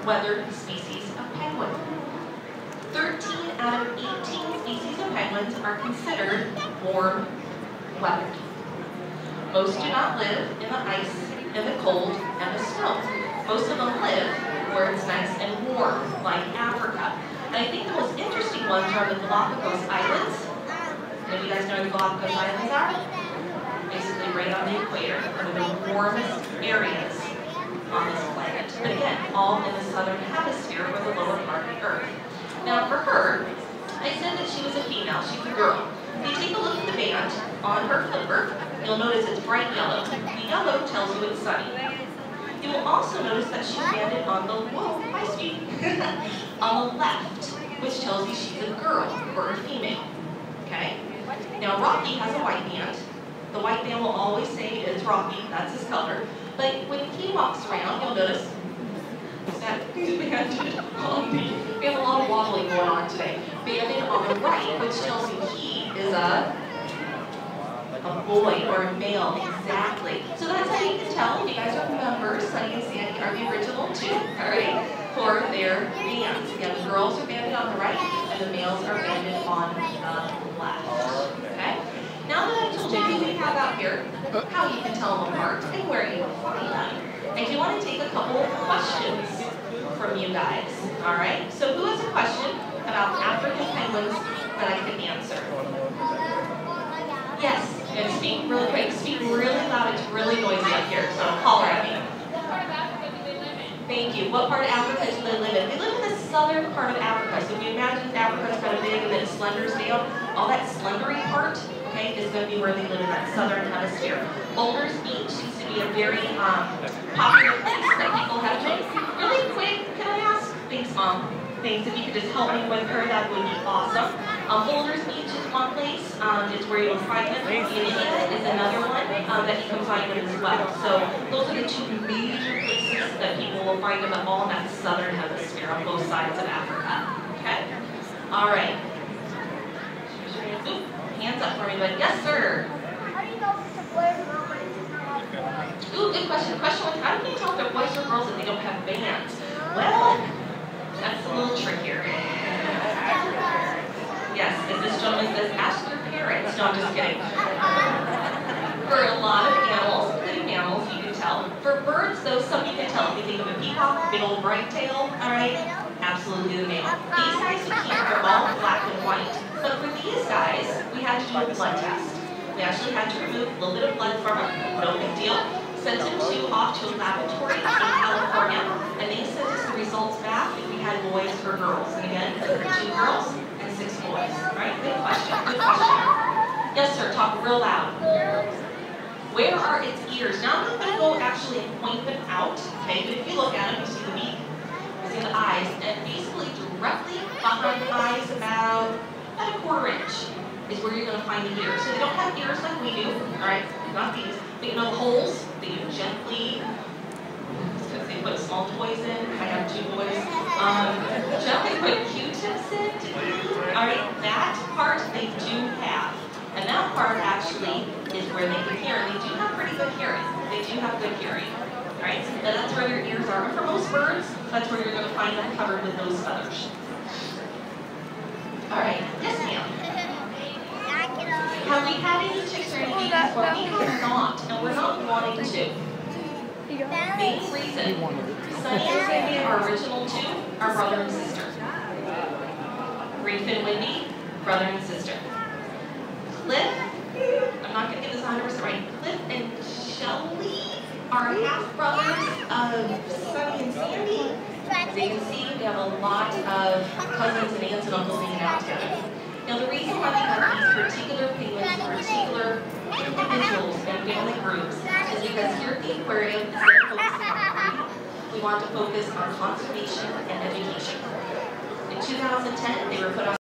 weathered species of penguin. 13 out of 18 species of penguins are considered warm-weathered. Most do not live in the ice, in the cold, and the snow. Most of them live where it's nice and warm, like Africa. And I think the most interesting ones are the Galapagos Islands. And if you guys know where the Galapagos Islands are, basically right on the equator, one of the warmest areas on this planet. But again, all in the southern hemisphere or the lower part of the Earth. Now for her, I said that she was a female, she's a girl. If you take a look at the band on her flipper, you'll notice it's bright yellow. The yellow tells you it's sunny. You will also notice that she's banded on the, whoa, my speed, on the left, which tells you she's a girl or a female, okay? Now Rocky has a white band. The white band will always say it's Rocky, that's his color. But when he walks around, you'll notice that he's banded on the, we have a lot of wobbling going on today, banded on the right, which tells you he is a boy or a male, exactly. So that's how you can tell. You guys remember Sunny and Sandy are the original two, all right, for their bands. Yeah, the girls are banded on the right, and the males are banded on the left, okay? Now that I've told you who we have out here, how you can tell them apart, and where you will find them, I do want to take a couple of questions from you guys, all right? So who has a question about African penguins that I can answer? Yes, and speak really quick, speak really loud, it's really noisy up here, so holler at me. Thank you. What part of Africa do they live in? They live in the southern part of Africa, so if you imagine Africa's kind of big and then it slenders down, all that slendery part, okay, is going to be where they live in that southern hemisphere. Boulders Beach seems to be a very popular place that people have been. Really quick, can I ask? Thanks, Mom. Thanks. If you could just help me with her, that would be awesome. Boulders Beach is one place. It's where you'll find them. India is another one that you can find them as well. So those are the two major places that people will find them all in that southern hemisphere on both sides of Africa. Okay? All right. Ooh, hands up for me, but yes, sir. How do you know if it's a boy or girl when it's not? Ooh, good question. Question was, how do you tell if they're boys or girls if they don't have bands? Well, that's a little trickier. Yes, as this gentleman says, ask your parents. No, I'm just kidding. For a lot of animals, including mammals, you can tell. For birds, though, some you can tell. If you think of a peacock, big old bright tail, all right? Absolutely the male. These guys you can't, they're all black and white. But for these guys, we had to do a blood test. We actually had to remove a little bit of blood from them, no big deal. Sent him off to a laboratory in California, and they sent us the results back if we had boys or girls. And again, 2 girls and 6 boys. All right, good question, good question. Yes, sir, talk real loud. Where are its ears? Now I'm not going to go actually and point them out, okay? But if you look at them, you see the beak, you see the eyes, and basically directly behind the eyes about a 1/4 inch is where you're going to find the ears. So they don't have ears like we do, all right? Not these. But you know the holes that you gently, because they put small toys in. I have 2 boys. Gently put Q-tips in to clean. All right, that part they do have. And that part actually is where they can hear. They do have pretty good hearing. They do have good hearing. All right, and that's where their ears are. And for most birds, that's where you're going to find them covered with those feathers. All right, yes, ma'am. Have we had any chicks or anything before? We have not, and we're not wanting to. Main reason, Sunny and Sandy, our original 2, are brother and sister. Reef and Wendy, brother and sister. Cliff, I'm not going to get this 100% right. Cliff and Shelly are half-brothers of Sunny and Sandy. As you can see, we have a lot of cousins and aunts and uncles hanging out together. Now the reason why we have these particular penguins, particular individuals and family groups, is because here at the aquarium, instead of focusing on breeding, we want to focus on conservation and education. In 2010, they were put on